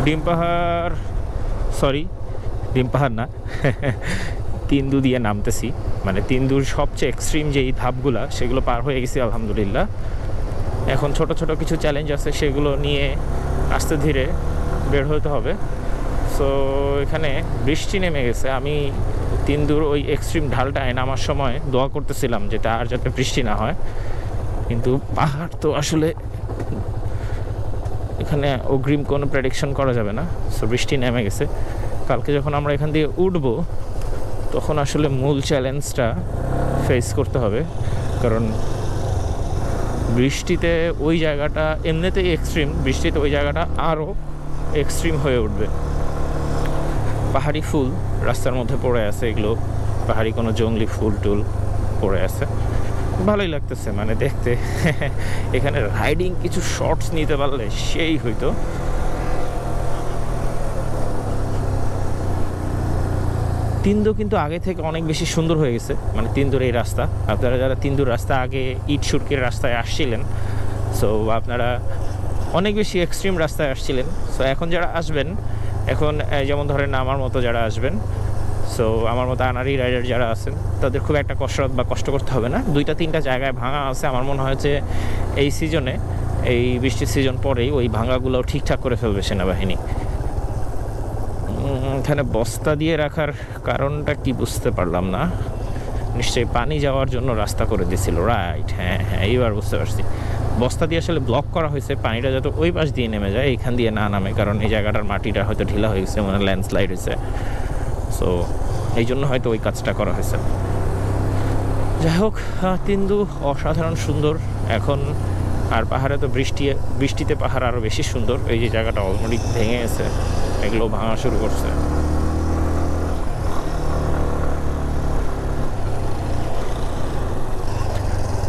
ডিম পাহাড়, সরি ডিম পাহাড় না, তিন্দু দিয়ে নামতেছি। মানে তিন্দুর সবচেয়ে এক্সট্রিম যেই ধাপগুলা সেগুলো পার হয়ে গেছি আলহামদুলিল্লাহ। এখন ছোট ছোট কিছু চ্যালেঞ্জ আছে, সেগুলো নিয়ে আস্তে ধীরে বের হতে হবে। সো এখানে বৃষ্টি নেমে গেছে। আমি তিন্দুর ওই এক্সট্রিম ঢালটায় নামার সময় দোয়া করতেছিলাম যে আর যাতে বৃষ্টি না হয়, কিন্তু পাহাড় তো আসলে এখানে অগ্রিম কোনো প্রেডিকশন করা যাবে না। সো বৃষ্টি নেমে গেছে। কালকে যখন আমরা এখান দিয়ে উঠবো তখন আসলে মূল চ্যালেঞ্জটা ফেস করতে হবে, কারণ বৃষ্টিতে ওই জায়গাটা এমনিতেই এক্সট্রিম, বৃষ্টিতে ওই জায়গাটা আরও এক্সট্রিম হয়ে উঠবে। পাহাড়ি ফুল রাস্তার মধ্যে পড়ে আছে, এগুলো পাহাড়ি কোনো জঙ্গলি ফুল টুল পড়ে আছে, ভালোই লাগতেছে মানে দেখতে। এখানে রাইডিং কিছু শর্টস নিতে পারলে সেই হইতো। তিন্দু কিন্তু আগে থেকে অনেক বেশি সুন্দর হয়ে গেছে, মানে তিন্দুর এই রাস্তা। আপনারা যারা তিন্দুর রাস্তা আগে ইট সুরকির রাস্তায় আসছিলেন, সো আপনারা অনেক বেশি এক্সট্রিম রাস্তায় আসছিলেন। সো এখন যারা আসবেন, এখন যেমন ধরেন আমার মতো যারা আসবেন, সো আমার মতো আনারি রাইডার যারা আছেন, তাদের খুব একটা কসরত বা কষ্ট করতে হবে না। 2-3টা জায়গায় ভাঙা আছে। আমার মনে হয় যে এই সিজনে, এই বৃষ্টির সিজন পরেই ওই ভাঙাগুলোও ঠিকঠাক করে ফেলবে সেনাবাহিনী। এখানে বস্তা দিয়ে রাখার কারণটা কি বুঝতে পারলাম না। নিশ্চয়ই পানি যাওয়ার জন্য রাস্তা করে দিয়েছিল, রাইট? হ্যাঁ হ্যাঁ, এইবার বুঝতে পারছি। বস্তা দিয়ে আসলে ব্লক করা হয়েছে, পানিটা যাতে ওই পাশ দিয়ে নেমে যায়, এইখান দিয়ে না নামে, কারণ এই জায়গাটার মাটিটা হয়তো ঢিলা হয়ে গেছে, মানে ল্যান্ডস্লাইড হয়েছে। সো এই জন্য হয়তো ওই কাজটা করা হয়েছে। যাই হোক, তিন্দু অসাধারণ সুন্দর এখন। আর পাহাড়ে তো বৃষ্টিতে পাহাড় আরও বেশি সুন্দর। এই যে জায়গাটা অলরেডি ভেঙে গেছে, এগুলো ভাঙা শুরু করছে।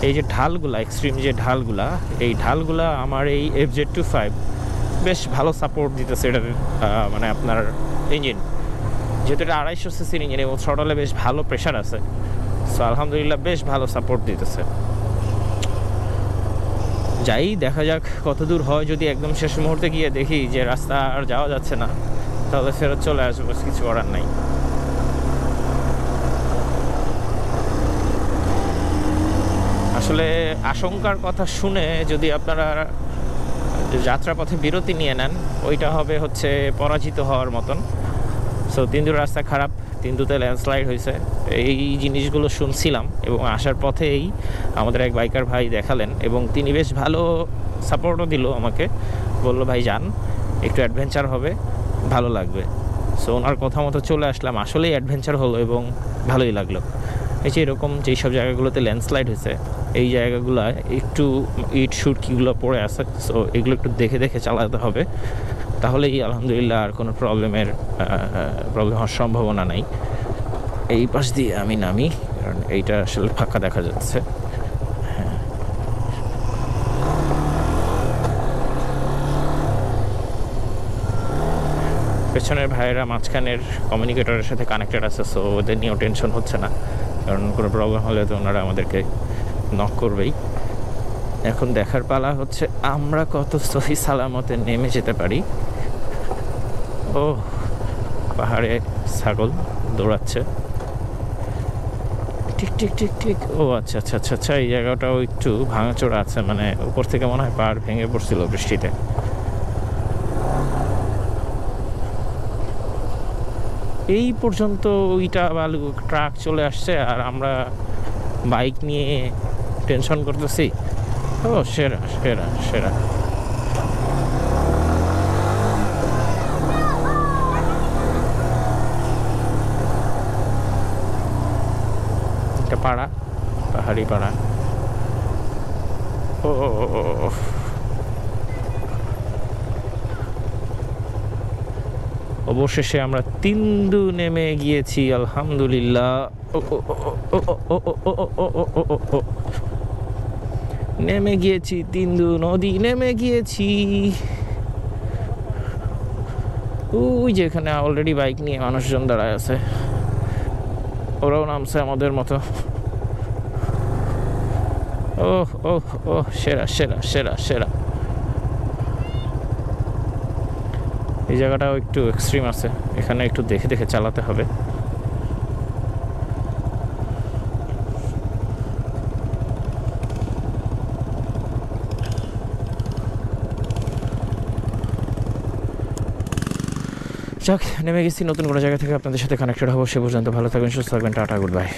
এই যে ঢালগুলা, এক্সট্রিম যে ঢালগুলা, এই ঢালগুলা আমার এই FZ25 বেশ ভালো সাপোর্ট দিতেছে। এটার মানে আপনার ইঞ্জিন, যেহেতু এটা 250 সিসির ইঞ্জিন এবং থ্রটলে বেশ ভালো প্রেশার আছে। সো আলহামদুলিল্লাহ বেশ ভালো সাপোর্ট দিতেছে। যাই দেখা যাক কত দূর হয়। যদি একদম শেষ মুহূর্তে গিয়ে দেখি যে রাস্তা আর যাওয়া যাচ্ছে না, তাহলে ফেরত চলে আসবো, কিছু করার নাই। আসলে আশঙ্কার কথা শুনে যদি আপনারা যাত্রাপথে বিরতি নিয়ে নেন, ওইটা হবে হচ্ছে পরাজিত হওয়ার মতন। সো তিন্দুর রাস্তা খারাপ, তিন্দুতে ল্যান্ডস্লাইড হয়েছে, এই জিনিসগুলো শুনছিলাম এবং আসার পথেই আমাদের এক বাইকার ভাই দেখালেন এবং তিনি বেশ ভালো সাপোর্টও দিল আমাকে। বললো ভাই যান, একটু অ্যাডভেঞ্চার হবে, ভালো লাগবে। সো ওনার কথা মতো চলে আসলাম। আসলেই অ্যাডভেঞ্চার হলো এবং ভালোই লাগলো। এই যে এরকম যেই সব জায়গাগুলোতে ল্যান্ডস্লাইড হয়েছে, এই জায়গাগুলো একটু ইট সুটকিগুলো পড়ে আছে। সো এগুলো একটু দেখে দেখে চালাতে হবে, তাহলেই আলহামদুলিল্লাহ আর কোনো প্রবলেম হওয়ার সম্ভাবনা নাই। এই পাশ দিয়ে আমি নামি, কারণ এইটা আসলে ফাঁকা দেখা যাচ্ছে। হ্যাঁ, পেছনের ভাইয়েরা মাঝখানের কমিউনিকেটরের সাথে কানেক্টেড আছে, সো ওদের নিয়েও টেনশন হচ্ছে না, কারণ কোনো প্রবলেম হলে তো ওনারা আমাদেরকে নক করবেই। এখন দেখার পালা হচ্ছে আমরা কত সহি সালামতে নেমে যেতে পারি। ও পাহাড়ে ছাগল দৌড়াচ্ছে, ঠিক ঠিক ঠিক ঠিক। ও আচ্ছা আচ্ছা আচ্ছা আচ্ছা, এই জায়গাটাও একটু ভাঙাচোরা আছে, মানে উপর থেকে মনে হয় পাহাড় ভেঙে পড়ছিল বৃষ্টিতে। এই পর্যন্ত ওইটা বালু ট্রাক চলে আসছে আর আমরা বাইক নিয়ে টেনশন করতেছি। ও সেরা সেরা সেরা। একটা পাড়া, পাহাড়ি পাড়া। ও অবশেষে আমরা তিন্দু নেমে গিয়েছি আলহামদুলিল্লাহ। নেমে গিয়েছি তিন্দু নদী, নেমে গিয়েছি। ওই যে এখানে অলরেডি বাইক নিয়ে মানুষজন দাঁড়ায় আছে, ওরাও নামছে আমাদের মতো। ওহ ওহ ওহ, সেরা সেরা সেরা সেরা। এই জায়গাটাও একটু এক্সট্রিম আছে, এখানে একটু দেখে দেখে চালাতে হবে। যাক, নেমে গেছি নতুন কোনো জায়গা থেকে, আপনাদের সাথে কানেক্টেড হবো। সে পর্যন্ত ভালো থাকবেন, সুস্থ থাকবেন, টাটা, গুড বাই।